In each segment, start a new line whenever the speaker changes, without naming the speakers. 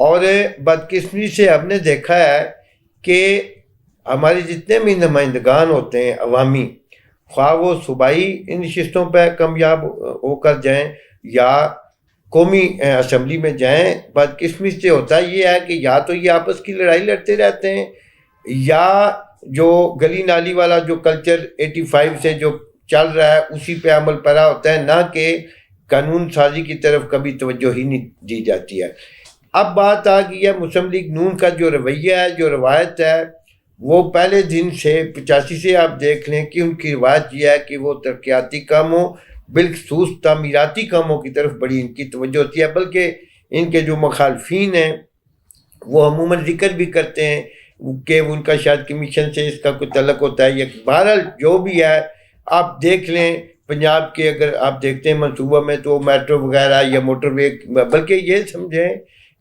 اور بدقسمتی سے ہم نے دیکھا ہے کہ ہمارے جتنے بھی نمائندگان ہوتے ہیں عوامی، خواہ وہ صوبائی نشستوں پہ کامیاب ہو کر جائیں یا قومی اسمبلی میں جائیں، بدقسمتی سے ہوتا یہ ہے کہ یا تو یہ آپس کی لڑائی لڑتے رہتے ہیں، یا جو گلی نالی والا جو کلچر 85 سے جو چل رہا ہے اسی پہ عمل پیرا ہوتا ہے، نہ کہ قانون سازی کی طرف کبھی توجہ ہی نہیں دی جاتی ہے۔ اب بات آ گئی ہے مسلم لیگ نون کا جو رویہ ہے، جو روایت ہے، وہ پہلے دن سے 85 سے آپ دیکھ لیں کہ ان کی روایت یہ ہے کہ وہ ترقیاتی کاموں بالخصوص تعمیراتی کاموں کی طرف بڑی ان کی توجہ ہوتی ہے، بلکہ ان کے جو مخالفین ہیں وہ عموماً ذکر بھی کرتے ہیں کہ ان کا شاید کمیشن سے اس کا کوئی تعلق ہوتا ہے، یا بہرحال جو بھی ہے آپ دیکھ لیں پنجاب کے، اگر آپ دیکھتے ہیں منصوبہ میں تو میٹرو وغیرہ یا موٹر وے، بلکہ یہ سمجھیں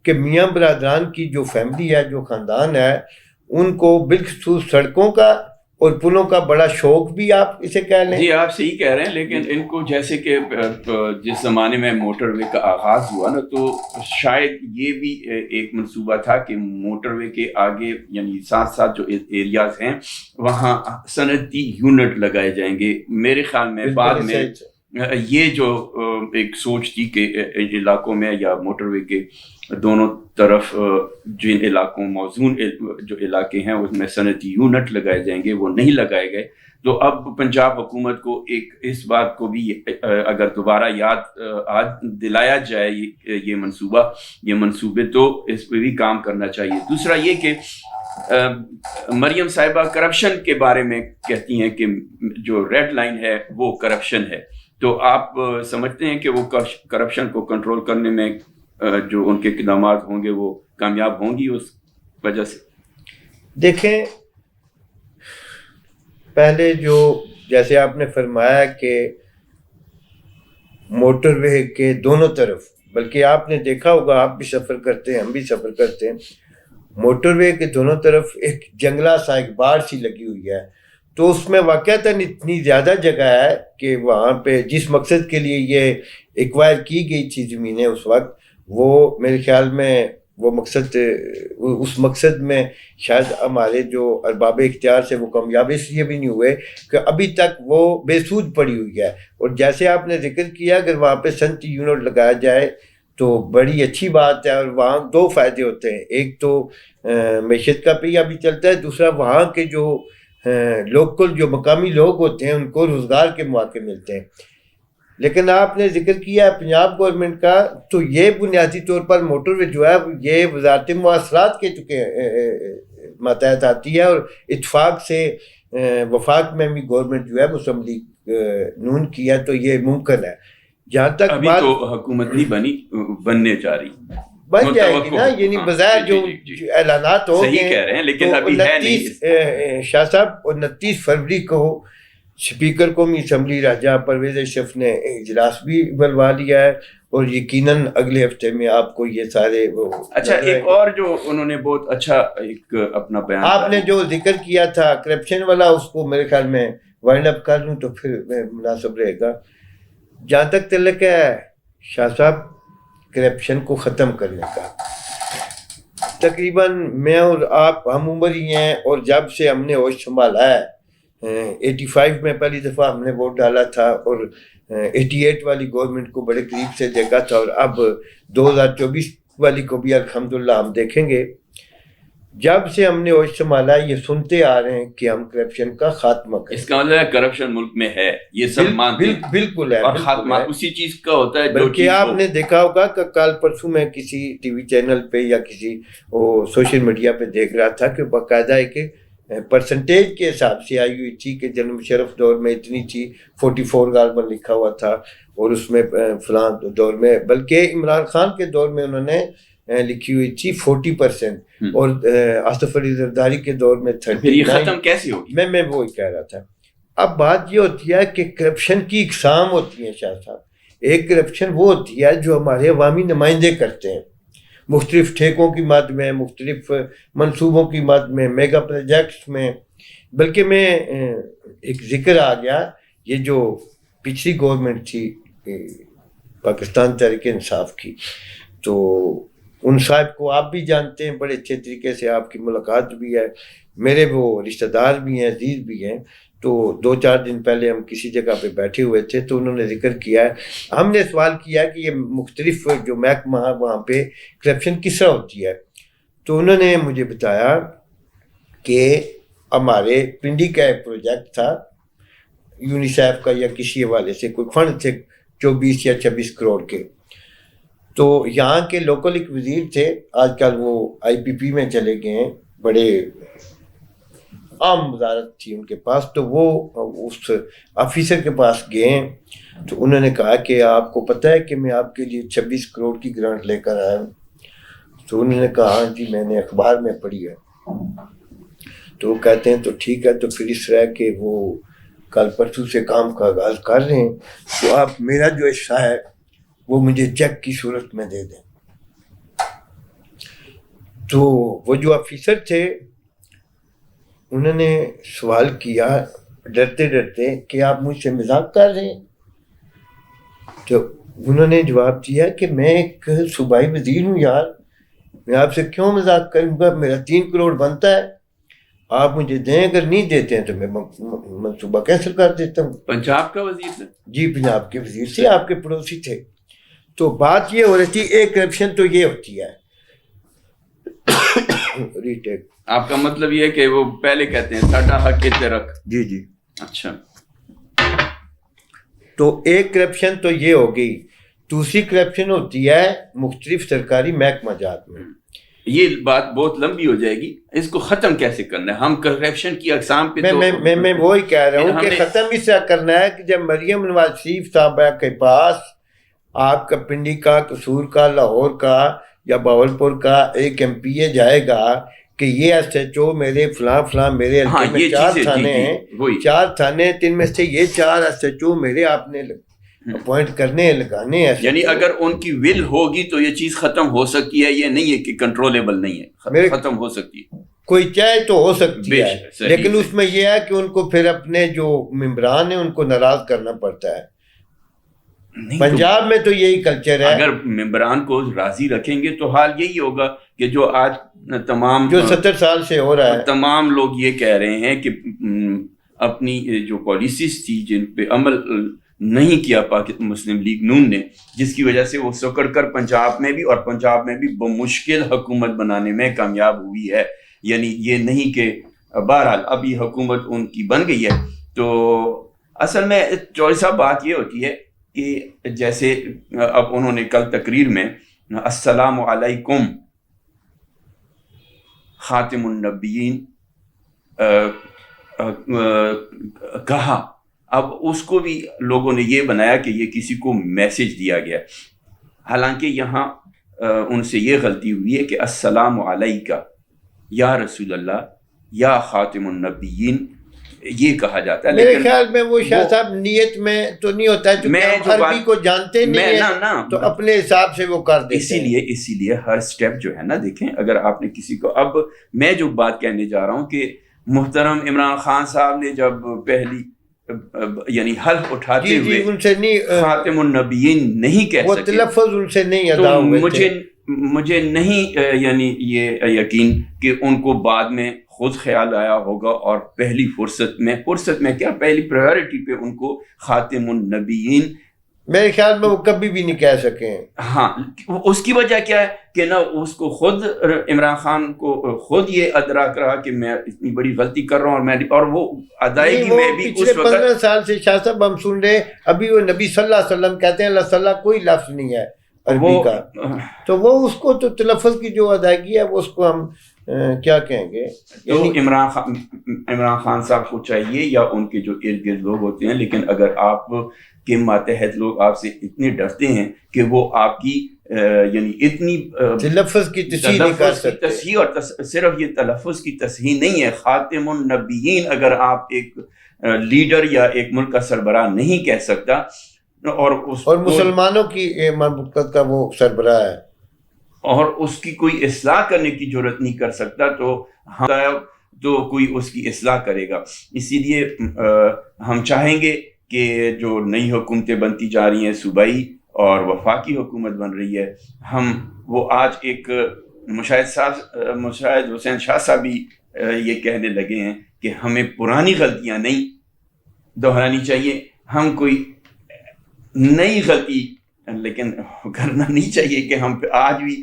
کہ میاں برادران کی جو فیملی ہے، جو خاندان ہے، ان کو بالخصوص سڑکوں کا اور پلوں کا بڑا شوق بھی آپ اسے کہہ لیں۔
جی آپ صحیح کہہ رہے ہیں، لیکن ان کو جیسے کہ جس زمانے میں موٹر وے کا آغاز ہوا نا، تو شاید یہ بھی ایک منصوبہ تھا کہ موٹر وے کے آگے یعنی ساتھ ساتھ جو ایریاز ہیں وہاں صنعتی یونٹ لگائے جائیں گے۔ میرے خیال میں بعد میں یہ جو ایک سوچ تھی کہ علاقوں میں یا موٹر وے کے دونوں طرف جن علاقوں موزون جو علاقے ہیں اس میں صنعتی یونٹ لگائے جائیں گے، وہ نہیں لگائے گئے۔ تو اب پنجاب حکومت کو ایک اس بات کو بھی اگر دوبارہ یاد دلایا جائے یہ منصوبے، تو اس پہ بھی کام کرنا چاہیے۔ دوسرا یہ کہ مریم صاحبہ کرپشن کے بارے میں کہتی ہیں کہ جو ریڈ لائن ہے وہ کرپشن ہے، تو آپ سمجھتے ہیں کہ وہ کرپشن کو کنٹرول کرنے میں جو ان کے اقدامات ہوں گے وہ کامیاب ہوں گی اس وجہ سے؟
دیکھیں، پہلے جو جیسے آپ نے فرمایا کہ موٹر وے کے دونوں طرف، بلکہ آپ نے دیکھا ہوگا، آپ بھی سفر کرتے ہیں، ہم بھی سفر کرتے ہیں، موٹر وے کے دونوں طرف ایک جنگلہ سا، ایک باڑ سی لگی ہوئی ہے، تو اس میں واقعتاً اتنی زیادہ جگہ ہے کہ وہاں پہ جس مقصد کے لیے یہ ایکوائر کی گئی تھی زمینیں اس وقت، وہ میرے خیال میں وہ مقصد، اس مقصد میں شاید ہمارے جو ارباب اختیار سے وہ کامیاب اس لیے بھی نہیں ہوئے کہ ابھی تک وہ بے سود پڑی ہوئی ہے۔ اور جیسے آپ نے ذکر کیا، اگر وہاں پہ صنعتی یونٹ لگایا جائے تو بڑی اچھی بات ہے، اور وہاں دو فائدے ہوتے ہیں، ایک تو معیشت کا پہیہ بھی چلتا ہے، دوسرا وہاں کے جو لوکل جو مقامی لوگ ہوتے ہیں ان کو روزگار کے مواقع ملتے ہیں۔ لیکن آپ نے ذکر کیا ہے پنجاب گورنمنٹ کا، تو یہ بنیادی طور پر موٹر وے جو ہے یہ وزارت مواصلات کے چکے ماتحت آتی ہے، اور اتفاق سے وفاق میں بھی گورنمنٹ جو ہے مسلم لیگ نون کی ہے، تو یہ ممکن ہے۔ جہاں تک
ابھی تو حکومت نہیں بنی، بننے جا رہی،
بن جائے گی نا، یعنی بظاہر جو اعلانات ہو
صحیح کہہ رہے ہیں، لیکن ابھی ہے نہیں۔
شاہ صاحب 29 فروری کو اسپیکر قومی اسمبلی راجہ پرویز اشرف نے اجلاس بھی بلوا لیا ہے، اور یقیناً اگلے ہفتے میں آپ کو یہ سارے
اچھا ایک اور جو انہوں نے بہت اچھا ایک اپنا بیان
آپ نے جو ذکر کیا تھا کرپشن والا، اس کو میرے خیال میں وائنڈ اپ کر لوں تو پھر مناسب رہے گا۔ جہاں تک تعلق ہے شاہ صاحب کرپشن کو ختم کرنے کا، تقریباً میں اور آپ ہم عمر ہی ہیں، اور جب سے ہم نے ہوش سنبھالا ہے، 85 میں پہلی دفعہ ہم نے ووٹ ڈالا تھا، اور 88 والی گورنمنٹ کو بڑے قریب سے دیکھا تھا، اور اب 2024 والی کو بھی الحمدللہ ہم دیکھیں گے۔ جب سے ہم نے ہوش سنبھالا یہ سنتے آ رہے ہیں کہ ہم کرپشن کا خاتمہ کریں۔
اس کا مطلب ہے کرپشن ملک میں ہے، یہ سب مانتے ہیں،
بالکل ہے،
اور خاتمہ اسی چیز کا ہوتا ہے۔
بلکہ آپ نے دیکھا ہوگا کہ کل پرسوں میں کسی ٹی وی چینل پہ یا کسی سوشل میڈیا پہ دیکھ رہا تھا کہ باقاعدہ ہے کہ پرسنٹیج کے حساب سے آئی ہوئی تھی کہ جنرل مشرف دور میں اتنی تھی، 44 غالباً لکھا ہوا تھا، اور اس میں فلاں دور میں، بلکہ عمران خان کے دور میں انہوں نے لکھی ہوئی تھی 40%، اور آصف علی زرداری کے دور میں 39۔
پھر یہ ختم کیسے ہوگی؟
میں وہی کہہ رہا تھا۔ اب بات یہ ہوتی ہے کہ کرپشن کی اقسام ہوتی ہیں شاہ صاحب۔ ایک کرپشن وہ ہوتی ہے جو ہمارے عوامی نمائندے کرتے ہیں، مختلف ٹھیکوں کی مد میں، مختلف منصوبوں کی مد میں، میگا پروجیکٹس میں۔ بلکہ میں ایک ذکر آ گیا، یہ جو پچھلی گورنمنٹ تھی پاکستان تحریک انصاف کی، تو ان صاحب کو آپ بھی جانتے ہیں بڑے اچھے طریقے سے، آپ کی ملاقات بھی ہے، میرے وہ رشتہ دار بھی ہیں، عزیز بھی ہیں. تو 2-4 دن پہلے ہم کسی جگہ پہ بیٹھے ہوئے تھے تو انہوں نے ذکر کیا ہے، ہم نے سوال کیا کہ یہ مختلف جو محکمہ وہاں پہ کرپشن کس طرح ہوتی ہے. تو انہوں نے مجھے بتایا کہ ہمارے پنڈی کا ایک پروجیکٹ تھا یونیسیف کا یا کسی حوالے سے، کوئی فنڈ تھے 24 یا 26 کروڑ کے. تو یہاں کے لوکل ایک وزیر تھے، آج کل وہ IPP میں چلے گئے ہیں، بڑے عام وزارت تھی ان کے پاس. تو وہ اس آفیسر کے پاس گئے ہیں تو انہوں نے کہا کہ آپ کو پتہ ہے کہ میں آپ کے لیے 26 کروڑ کی گرانٹ لے کر آیا ہوں. تو انہوں نے کہا ہاں جی میں نے اخبار میں پڑھی ہے. تو وہ کہتے ہیں تو ٹھیک ہے، تو پھر اس طرح کہ وہ کل پرسوں سے کام کا آغاز کر رہے ہیں، تو آپ میرا جو حصہ ہے وہ مجھے چیک کی صورت میں دے دیں. تو وہ جو آفیسر تھے انہوں نے سوال کیا ڈرتے ڈرتے کہ آپ مجھ سے مذاق کر رہے ہیں. تو انہوں نے جواب دیا کہ میں ایک صوبائی وزیر ہوں یار، میں آپ سے کیوں مذاق کروں گا، میرا 3 کروڑ بنتا ہے، آپ مجھے دیں، اگر نہیں دیتے ہیں تو میں منصوبہ کینسل کر دیتا ہوں.
پنجاب کا وزیر تھے؟ جی
پنجاب کے وزیر تھے، آپ کے پڑوسی تھے. تو بات یہ ہو رہی تھی، ایک کرپشن تو یہ ہوتی ہے ریٹیک.
آپ کا مطلب یہ ہے کہ وہ پہلے کہتے ہیں ساڈا حق تے رکھ.
جی
اچھا.
تو ایک کرپشن تو یہ ہو گئی. دوسری کرپشن ہوتی ہے مختلف سرکاری محکمہ جات میں.
یہ بات بہت لمبی ہو جائے گی، اس کو ختم کیسے کرنا ہے؟ ہم کرپشن کی اقسام پہ
میں وہی کہہ رہا ہوں کہ ختم اس طرح کرنا ہے کہ جب مریم نواز شریف صاحبہ کے پاس آپ کا پنڈی کا، قصور کا، لاہور کا یا باولپور کا ایک MP جائے گا کہ یہ SHO میرے فلاں میرے علاقے میں 4 تھانے ہیں، 4 تھانے، 3 میں سے یہ 4 SHO میرے آپ نے اپوائنٹ کرنے لگانے ہیں.
یعنی اگر ان کی ول ہوگی تو یہ چیز ختم ہو سکتی ہے، یہ نہیں ہے کہ کنٹرولیبل نہیں ہے، ختم ہو سکتی ہے.
کوئی چاہے تو ہو سکتی ہے، لیکن اس میں یہ ہے کہ ان کو پھر اپنے جو ممبران ہیں ان کو ناراض کرنا پڑتا ہے. پنجاب میں تو یہی کلچر ہے.
اگر ممبران کو راضی رکھیں گے تو حال یہی ہوگا کہ جو آج تمام
جو 70 سال سے ہو رہا ہے،
تمام لوگ یہ کہہ رہے ہیں کہ اپنی جو پالیسیز تھی جن پہ عمل نہیں کیا مسلم لیگ نون نے، جس کی وجہ سے وہ سکڑ کر پنجاب میں بھی اور پنجاب میں بھی بمشکل حکومت بنانے میں کامیاب ہوئی ہے. یعنی یہ نہیں کہ بہرحال اب یہ حکومت ان کی بن گئی ہے. تو اصل میں چوہدری صاحب بات یہ ہوتی ہے کہ جیسے اب انہوں نے کل تقریر میں السلام علیکم خاتم النبیین کہا، اب اس کو بھی لوگوں نے یہ بنایا کہ یہ کسی کو میسج دیا گیا، حالانکہ یہاں ان سے یہ غلطی ہوئی ہے کہ السلام علیکہ یا رسول اللہ یا خاتم النبیین یہ کہا جاتا ہے.
میرے خیال میں وہ شاہ صاحب نیت میں تو نہیں ہوتا ہے، چونکہ عربی کو جانتے نہیں ہیں تو اپنے حساب سے وہ کر دیتے ہیں.
اسی لیے ہر سٹیپ جو ہے نا، دیکھیں اگر آپ نے کسی کو، اب میں جو بات کہنے جا رہا ہوں کہ محترم عمران خان صاحب نے جب پہلی یعنی حلف اٹھاتے ہوئے
ان سے نہیں
خاتم النبیین نہیں کہہ
وہ
سکے،
تلفظ ان سے نہیں ادا ہوئے تھے.
مجھے نہیں یعنی یہ یقین کہ ان کو بعد میں خود خیال آیا ہوگا اور پہلی فرصت میں کیا پہلی پرائیورٹی پہ ان کو خاتم النبیین،
میرے خیال میں وہ کبھی بھی نہیں کہہ سکے.
ہاں، اس کی وجہ کیا ہے کہ نہ اس کو خود عمران خان کو خود یہ ادراک رہا کہ میں اتنی بڑی غلطی کر رہا ہوں، اور وہ ادائیگی میں بھی
پچھلے 15 سال سے شاہ صاحب ہم سن رہے، ابھی وہ نبی صلی اللہ علیہ وسلم کہتے ہیں، اللہ صلی اللہ کوئی لفظ نہیں ہے عربی کا، تو وہ اس کو تو تلفظ کی جو ادائیگی ہے وہ اس کو ہم کیا کہیں گے.
تو عمران خان صاحب کو چاہیے یا ان کے جو ارد گرد لوگ ہوتے ہیں، لیکن اگر آپ کے ماتحت لوگ آپ سے اتنے ڈرتے ہیں کہ وہ آپ کی یعنی اتنی
تلفظ کی تصحیح نہیں کر سکتے،
اور صرف یہ تلفظ کی تصحیح نہیں ہے، خاتم النبیین اگر آپ ایک لیڈر یا ایک ملک کا سربراہ نہیں کہہ سکتا اور
مسلمانوں کی مملکت کا وہ سربراہ ہے
اور اس کی کوئی اصلاح کرنے کی ضرورت نہیں کر سکتا، تو کوئی اس کی اصلاح کرے گا. اسی لیے ہم چاہیں گے کہ جو نئی حکومتیں بنتی جا رہی ہیں صوبائی اور وفاقی حکومت بن رہی ہے. ہم وہ آج ایک مشاہد حسین شاہ صاحب بھی یہ کہنے لگے ہیں کہ ہمیں پرانی غلطیاں نہیں دہرانی چاہیے, ہم کوئی نئی غلطی لیکن کرنا نہیں چاہیے کہ ہم آج بھی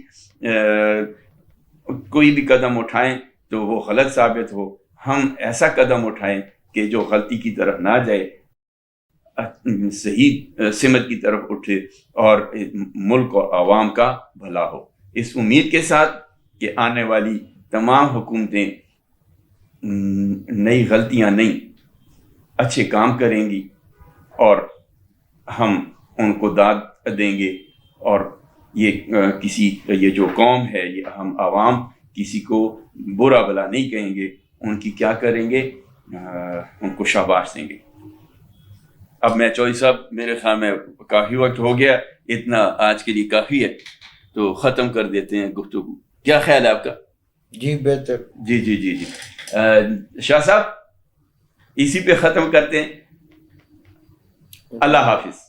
کوئی بھی قدم اٹھائیں تو وہ غلط ثابت ہو. ہم ایسا قدم اٹھائیں کہ جو غلطی کی طرف نہ جائے, صحیح سمت کی طرف اٹھے اور ملک اور عوام کا بھلا ہو. اس امید کے ساتھ کہ آنے والی تمام حکومتیں نئی غلطیاں نہیں اچھے کام کریں گی اور ہم ان کو داد دیں گے, اور یہ جو قوم ہے, یہ ہم عوام کسی کو برا بلا نہیں کہیں گے, ان کی کیا کریں گے, ان کو شاباش دیں گے. اب میں چوہدری صاحب میرے خیال میں کافی وقت ہو گیا, اتنا آج کے لیے کافی ہے, تو ختم کر دیتے ہیں گفتگو. کیا خیال ہے آپ کا؟
جی بہتر.
جی شاہ صاحب اسی پہ ختم کرتے ہیں. اللہ حافظ.